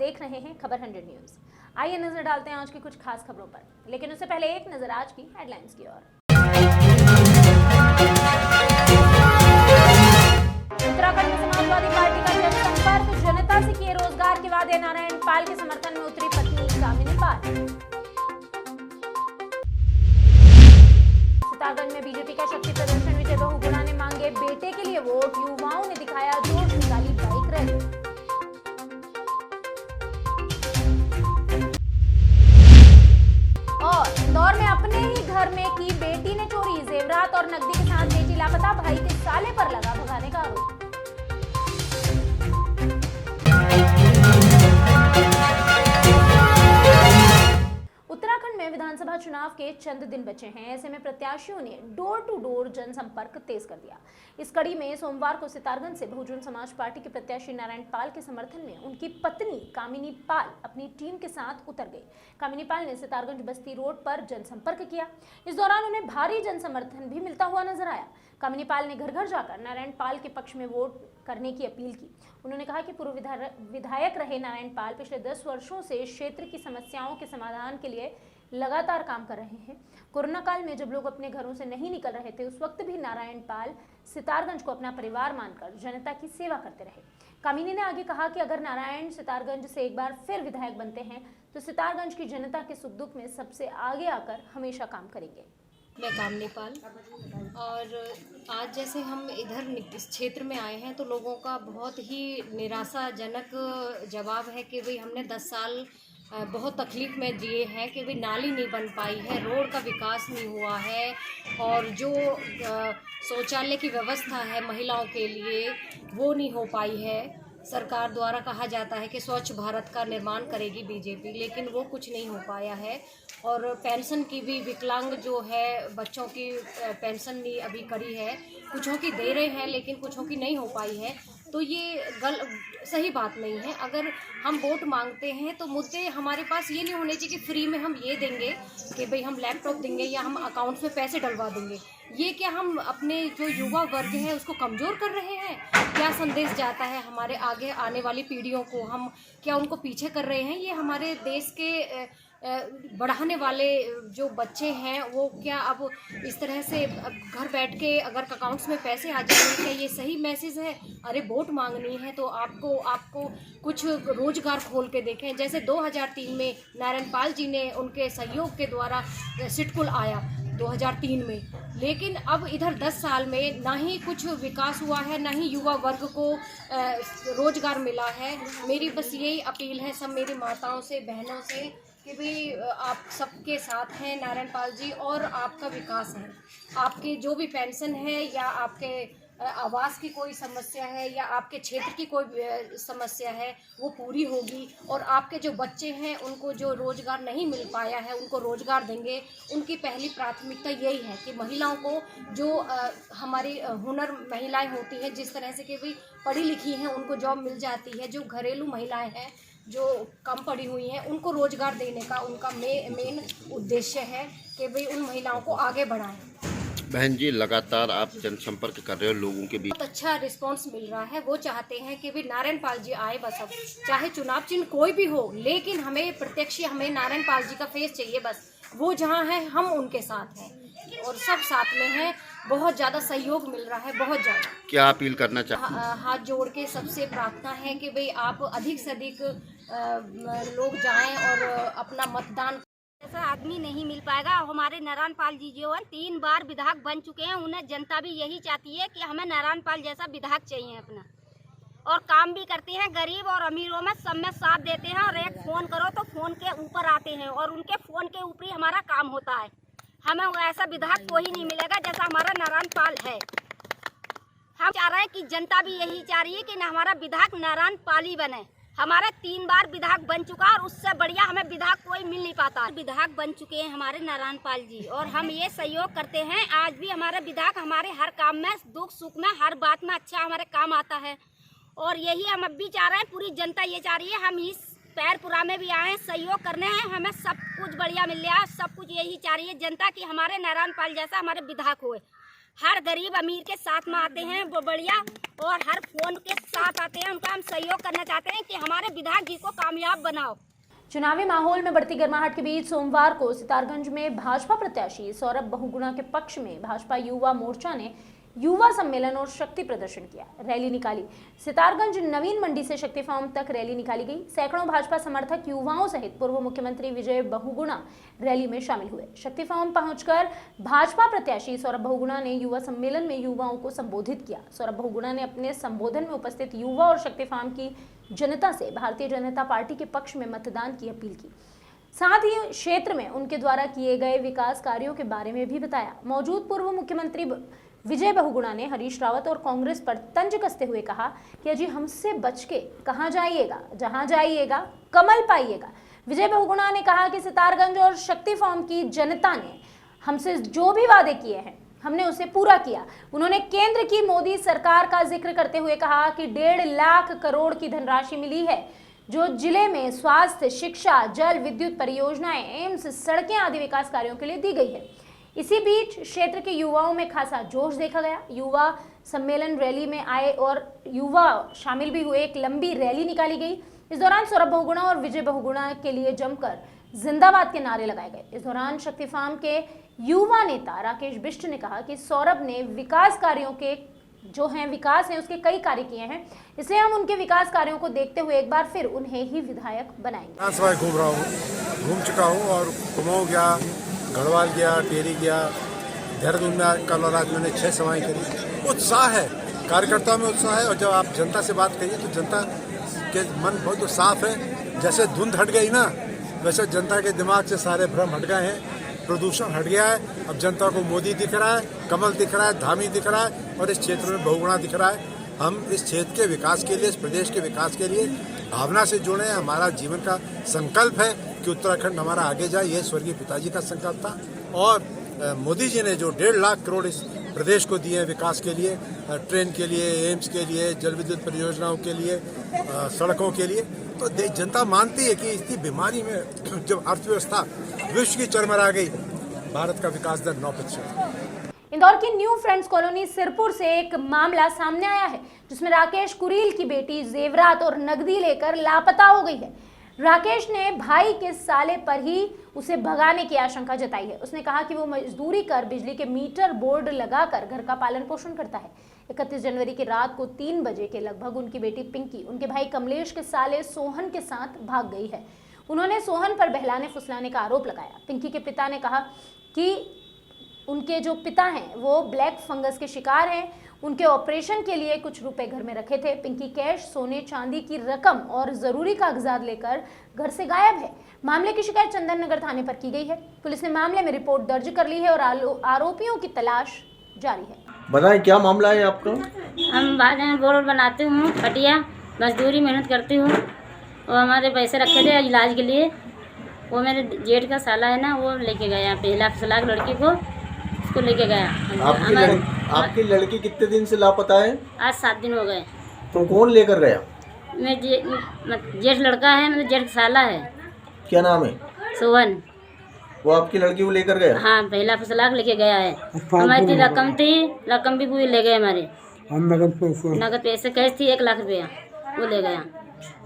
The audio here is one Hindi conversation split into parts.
देख रहे हैं खबर 100 न्यूज। आइए नजर डालते हैं आज की कुछ खास खबरों पर, लेकिन उससे पहले एक नजर आज की हेडलाइंस की ओर। उत्तराखंड में समाजवादी पार्टी का जनसंपर्क, जनता से किए रोजगार के वादे। नारायण पाल के समर्थन में उतरी पत्नी कामिनी पाल। सितारगंज में बीजेपी का शक्ति प्रदर्शन, विजय बहुगुणा ने मांगे बेटे के लिए वोट। युवाओं ने दिखाया जोश, निकाली बाइक रैली। और इंदौर में अपने ही घर में की बेटी ने चोरी, जेवरात और नकदी के साथ बेटी लापता, भाई के साले पर लगा भगाने का आरोप। उत्तराखंड में विधानसभा चुनाव के चंद दिन बचे हैं, ऐसे में प्रत्याशियों ने डोर टू डोर जनसंपर्क तेज कर दिया। इस कड़ी में सोमवार को सितारगंज से बहुजन समाज पार्टी के प्रत्याशी नारायण पाल के समर्थन में उनकी पत्नी कामिनी पाल अपनी टीम के साथ उतर गई। कामिनी पाल ने सितारगंज बस्ती रोड पर जनसंपर्क किया। इस दौरान उन्हें भारी जनसमर्थन भी मिलता हुआ नजर आया। कामिनी पाल ने घर घर जाकर नारायण पाल के पक्ष में वोट करने की अपील की। उन्होंने कहा कि पूर्व विधायक रहे नारायण पाल पिछले 10 वर्षों से क्षेत्र की समस्याओं के समाधान के लिए लगातार काम कर रहे हैं। कोरोना काल में जब लोग अपने घरों से नहीं निकल रहे थे, उस वक्त भी नारायण पाल सितारगंज को अपना परिवार मानकर जनता की सेवा करते रहे। कामिनी ने आगे कहा कि अगर नारायण सितारगंज से एक बार फिर विधायक बनते हैं तो सितारगंज की जनता के सुख दुख में सबसे आगे आकर हमेशा काम करेंगे। मैं कामिनी पाल, और आज जैसे हम इधर इस क्षेत्र में आए हैं तो लोगों का बहुत ही निराशाजनक जवाब है कि भाई हमने 10 साल बहुत तकलीफ़ में जिए हैं कि भाई नाली नहीं बन पाई है, रोड का विकास नहीं हुआ है, और जो शौचालय की व्यवस्था है महिलाओं के लिए वो नहीं हो पाई है। सरकार द्वारा कहा जाता है कि स्वच्छ भारत का निर्माण करेगी बीजेपी, लेकिन वो कुछ नहीं हो पाया है। और पेंशन की भी विकलांग जो है बच्चों की पेंशन नहीं अभी करी है, कुछों की दे रहे हैं लेकिन कुछों की नहीं हो पाई है। तो ये सही बात नहीं है। अगर हम वोट मांगते हैं तो मुद्दे हमारे पास ये नहीं होने चाहिए कि फ्री में हम ये देंगे कि भाई हम लैपटॉप देंगे या हम अकाउंट्स में पैसे डलवा देंगे। ये क्या हम अपने जो युवा वर्ग है उसको कमज़ोर कर रहे हैं? क्या संदेश जाता है हमारे आगे आने वाली पीढ़ियों को? हम क्या उनको पीछे कर रहे हैं? ये हमारे देश के बढ़ाने वाले जो बच्चे हैं वो क्या अब इस तरह से घर बैठ के अगर अकाउंट्स में पैसे आ जाएंगे, क्या ये सही मैसेज है? अरे वोट मांगनी है तो आपको कुछ रोजगार खोल के देखें। जैसे 2003 में नारायण पाल जी ने उनके सहयोग के द्वारा सिडकुल आया 2003 में, लेकिन अब इधर 10 साल में ना ही कुछ विकास हुआ है, ना ही युवा वर्ग को रोजगार मिला है। मेरी बस यही अपील है सब मेरी माताओं से, बहनों से कि भाई आप सबके साथ हैं नारायण पाल जी, और आपका विकास है। आपके जो भी पेंशन है या आपके आवास की कोई समस्या है या आपके क्षेत्र की कोई समस्या है वो पूरी होगी, और आपके जो बच्चे हैं उनको जो रोज़गार नहीं मिल पाया है उनको रोज़गार देंगे। उनकी पहली प्राथमिकता यही है कि महिलाओं को जो हमारी हुनर महिलाएं होती हैं, जिस तरह से कि भाई पढ़ी लिखी हैं उनको जॉब मिल जाती है, जो घरेलू महिलाएं हैं जो कम पढ़ी हुई हैं उनको रोज़गार देने का उनका मेन उद्देश्य है कि भाई उन महिलाओं को आगे बढ़ाएं। बहन जी, लगातार आप जनसंपर्क कर रहे हो लोगों के बीच, बहुत अच्छा रिस्पांस मिल रहा है। वो चाहते हैं कि भी नारायण पाल जी आए, बस अब चाहे चुनाव चिन्ह कोई भी हो, लेकिन हमें प्रत्यक्ष हमें नारायण पाल जी का फेस चाहिए। बस वो जहाँ है हम उनके साथ हैं और सब साथ में हैं। बहुत ज़्यादा सहयोग मिल रहा है, बहुत ज़्यादा। क्या अपील करना चाहते? हाथ जोड़ के सबसे प्रार्थना है कि भाई आप अधिक से अधिक लोग जाएं और अपना मतदान। ऐसा आदमी नहीं मिल पाएगा। हमारे नारायण पाल जी जो है 3 बार विधायक बन चुके हैं, उन्हें जनता भी यही चाहती है कि हमें नारायण पाल जैसा विधायक चाहिए अपना, और काम भी करते हैं, गरीब और अमीरों में सब में साथ देते हैं। और एक फ़ोन करो तो फ़ोन के ऊपर आते हैं और उनके फ़ोन के ऊपर ही हमारा काम होता है। हमें ऐसा विधायक कोई नहीं मिलेगा जैसा हमारा नारायण पाल है। हम चाह रहे हैं कि जनता भी यही चाह रही है कि हमारा विधायक नारायण पाल ही बने। हमारा 3 बार विधायक बन चुका और उससे बढ़िया हमें विधायक कोई मिल नहीं पाता। विधायक बन चुके हैं हमारे नारायण पाल जी, और हम ये सहयोग करते हैं। आज भी हमारे विधायक हमारे हर काम में, दुख सुख में, हर बात में अच्छा हमारे काम आता है। और यही हम अब भी चाह रहे हैं, पूरी जनता ये चाह रही है। हम इस पैरपुरा में भी आए हैं सहयोग करने हैं, हमें सब कुछ बढ़िया मिल रहा है। सब कुछ यही चाह रही है जनता कि हमारे नारायण पाल जैसा हमारे विधायक हुए। हर गरीब अमीर के साथ में आते हैं वो बढ़िया, और हर फोन के साथ आते हैं। उनका हम सहयोग करना चाहते हैं कि हमारे विधायक जी को कामयाब बनाओ। चुनावी माहौल में बढ़ती गर्माहट के बीच सोमवार को सितारगंज में भाजपा प्रत्याशी सौरभ बहुगुणा के पक्ष में भाजपा युवा मोर्चा ने युवा सम्मेलन और शक्ति प्रदर्शन किया, रैली निकाली। सितारगंज नवीन मंडी से शक्ति फार्म तक रैली निकाली गई। सैकड़ों भाजपा समर्थक युवाओं सहित पूर्व मुख्यमंत्री विजय बहुगुणा रैली में शामिल हुए। शक्ति फार्म पहुंचकर भाजपा प्रत्याशी सौरभ बहुगुणा ने युवा सम्मेलन में युवाओं को संबोधित किया। सौरभ बहुगुणा ने अपने संबोधन में उपस्थित युवा और शक्ति फार्म की जनता से भारतीय जनता पार्टी के पक्ष में मतदान की अपील की। साथ ही क्षेत्र में उनके द्वारा किए गए विकास कार्यों के बारे में भी बताया। मौजूद पूर्व मुख्यमंत्री विजय बहुगुणा ने हरीश रावत और कांग्रेस पर तंज कसते हुए कहा कि अजी हमसे बच के कहां जाइएगा, जहां जाइएगा कमल पाइएगा। विजय बहुगुणा ने कहा कि सितारगंज और शक्ति फार्म की जनता ने हमसे जो भी वादे किए हैं हमने उसे पूरा किया। उन्होंने केंद्र की मोदी सरकार का जिक्र करते हुए कहा कि 1.5 लाख करोड़ की धनराशि मिली है जो जिले में स्वास्थ्य, शिक्षा, जल विद्युत परियोजनाएं, एम्स, सड़कें आदि विकास कार्यों के लिए दी गई है। इसी बीच क्षेत्र के युवाओं में खासा जोश देखा गया। युवा सम्मेलन रैली में आए और युवा शामिल भी हुए। एक लंबी रैली निकाली गई। इस दौरान सौरभ बहुगुणा और विजय बहुगुणा के लिए जमकर जिंदाबाद के नारे लगाए गए। इस दौरान शक्ति फार्म के युवा नेता राकेश बिष्ट ने कहा कि सौरभ ने विकास कार्यों के जो हैं विकास हैं उसके कई कार्य किए हैं, इसलिए हम उनके विकास कार्यों को देखते हुए एक बार फिर उन्हें ही विधायक बनाएंगे। घूम रहा हूँ, घूम चुका हूँ और कुमाऊं गया, गढ़वाल गया, टेरी गया, देहरादून में कल और आज मैंने 6 सभाएं करी। उत्साह है, कार्यकर्ताओं में उत्साह है। और जब आप जनता से बात करिए तो जनता के मन बहुत साफ है। जैसे धुंध हट गई ना, वैसे जनता के दिमाग से सारे भ्रम हट गए हैं, प्रदूषण हट गया है। अब जनता को मोदी दिख रहा है, कमल दिख रहा है, धामी दिख रहा है और इस क्षेत्र में बहुगुणा दिख रहा है। हम इस क्षेत्र के विकास के लिए, इस प्रदेश के विकास के लिए भावना से जुड़े हैं। हमारा जीवन का संकल्प है कि उत्तराखंड हमारा आगे जाए। यह स्वर्गीय पिताजी का संकल्प था और मोदी जी ने जो 1.5 लाख करोड़ इस प्रदेश को दिए हैं विकास के लिए, ट्रेन के लिए, एम्स के लिए, जल विद्युत परियोजनाओं के लिए, सड़कों के लिए, तो जनता मानती है कि इतनी बीमारी में जब अर्थव्यवस्था विश्व की चरमरा गई, भारत का विकास दर 9%। इंदौर की न्यू फ्रेंड्स कॉलोनी सिरपुर से एक मामला सामने आया है जिसमें राकेश कुरील की बेटी जेवरात और नकदी लेकर लापता हो गई है। राकेश ने भाई के साले पर ही उसे भगाने की आशंका जताई है। उसने कहा कि वो मजदूरी कर बिजली के मीटर बोर्ड लगाकर घर का पालन पोषण करता है। 31 जनवरी की रात को 3 बजे के लगभग उनकी बेटी पिंकी उनके भाई कमलेश के साले सोहन के साथ भाग गई है। उन्होंने सोहन पर बहलाने फुसलाने का आरोप लगाया। पिंकी के पिता ने कहा कि उनके जो पिता हैं वो ब्लैक फंगस के शिकार हैं। उनके ऑपरेशन के लिए कुछ रुपए घर में रखे थे। पिंकी कैश, सोने चांदी की रकम और जरूरी कागजात लेकर घर से गायब है। मामले की शिकायत चंदन नगर थाने पर की गई है। पुलिस ने मामले में रिपोर्ट दर्ज कर ली है और आरोपियों की तलाश जारी है। बताएं क्या मामला है आपका? हम बोर्ड बनाती हूँ, खटिया मजदूरी मेहनत करती हूँ और हमारे पैसे रखे थे इलाज के लिए। वो मेरे जेठ का साला है ना, वो लेके गया 1 लाख सलाख लड़की को, उसको लेके गया। आपकी लड़की कितने दिन से लापता है? आज 7 दिन हो गए। तो कौन लेकर गया? मैं जेठ लड़का है, मतलब जेठ साला है। क्या नाम है? सोहन। वो आपकी लड़की को लेकर गया? हाँ, 1 लाख सलाख लेके गया है। हमारी रकम भी पूरी ले गए हमारे। नगद पैसे कैश थी 1 लाख रुपया, वो ले गया।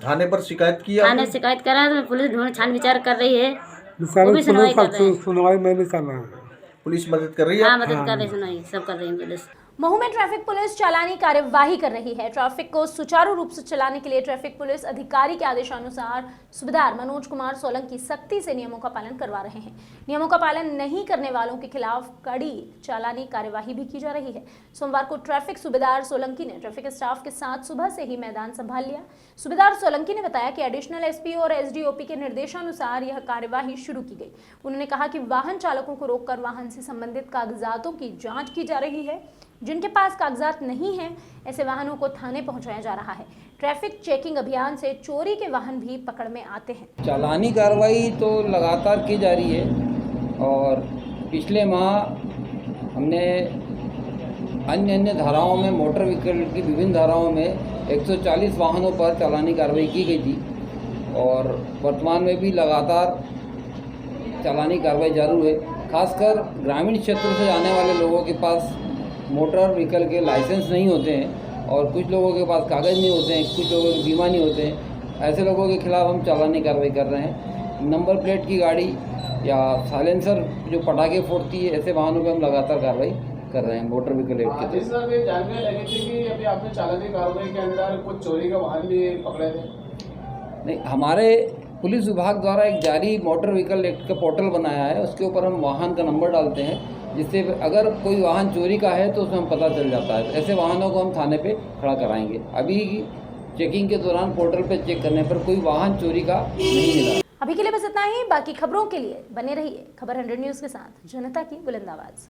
थाने पर शिकायत किया? थाने शिकायत करा तो पुलिस ढूंढ छान विचार कर रही है, वो भी सुनवाई कर रहे हैं। सुनवाई मैंने करना है। पुलिस मदद कर रही है? हाँ, मदद कर रही, सुनवाई सब कर रही है पुलिस। महू में ट्रैफिक पुलिस चालानी कार्यवाही कर रही है। ट्रैफिक को सुचारू रूप से चलाने के लिए ट्रैफिक पुलिस अधिकारी के आदेशानुसार सूबेदार मनोज कुमार सोलंकी सख्ती से नियमों का पालन करवा रहे हैं। नियमों का पालन नहीं करने वालों के खिलाफ कड़ी चालानी कार्यवाही भी की जा रही है। सोमवार को ट्रैफिक सूबेदार सोलंकी ने ट्रैफिक स्टाफ के साथ सुबह से ही मैदान संभाल लिया। सूबेदार सोलंकी ने बताया कि एडिशनल एसपी और एसडीओपी के निर्देशानुसार यह कार्यवाही शुरू की गई। उन्होंने कहा कि वाहन चालकों को रोककर वाहन से संबंधित कागजातों की जाँच की जा रही है। जिनके पास कागजात नहीं हैं, ऐसे वाहनों को थाने पहुंचाया जा रहा है। ट्रैफिक चेकिंग अभियान से चोरी के वाहन भी पकड़ में आते हैं। चालानी कार्रवाई तो लगातार की जा रही है और पिछले माह हमने अन्य धाराओं में, मोटर व्हीकल की विभिन्न धाराओं में 140 वाहनों पर चालानी कार्रवाई की गई थी और वर्तमान में भी लगातार चालानी कार्रवाई जारी है। खासकर ग्रामीण क्षेत्रों से आने वाले लोगों के पास मोटर व्हीकल के लाइसेंस नहीं होते हैं, और कुछ लोगों के पास कागज़ नहीं होते हैं, कुछ लोगों के बीमा नहीं होते हैं। ऐसे लोगों के खिलाफ हम चालानी कार्रवाई कर रहे हैं। नंबर प्लेट की गाड़ी या साइलेंसर जो पटाखे फोड़ती है, ऐसे वाहनों पे हम लगातार कार्रवाई कर रहे हैं मोटर व्हीकल एक्ट के तहत। सर, ये जानकारी लगी थी कि अभी आपने चालानी कार्रवाई के अंदर कुछ चोरी का वाहन भी पकड़े थे। नहीं, हमारे पुलिस विभाग द्वारा एक जारी मोटर व्हीकल एक्ट का पोर्टल बनाया है, उसके ऊपर हम वाहन का नंबर डालते हैं, जिससे अगर कोई वाहन चोरी का है तो उसमें हम पता चल जाता है। ऐसे वाहनों को हम थाने पे खड़ा कराएंगे। अभी चेकिंग के दौरान पोर्टल पे चेक करने पर कोई वाहन चोरी का नहीं मिला। अभी के लिए बस इतना ही। बाकी खबरों के लिए बने रहिए खबर 100 न्यूज़ के साथ, जनता की बुलंद आवाज।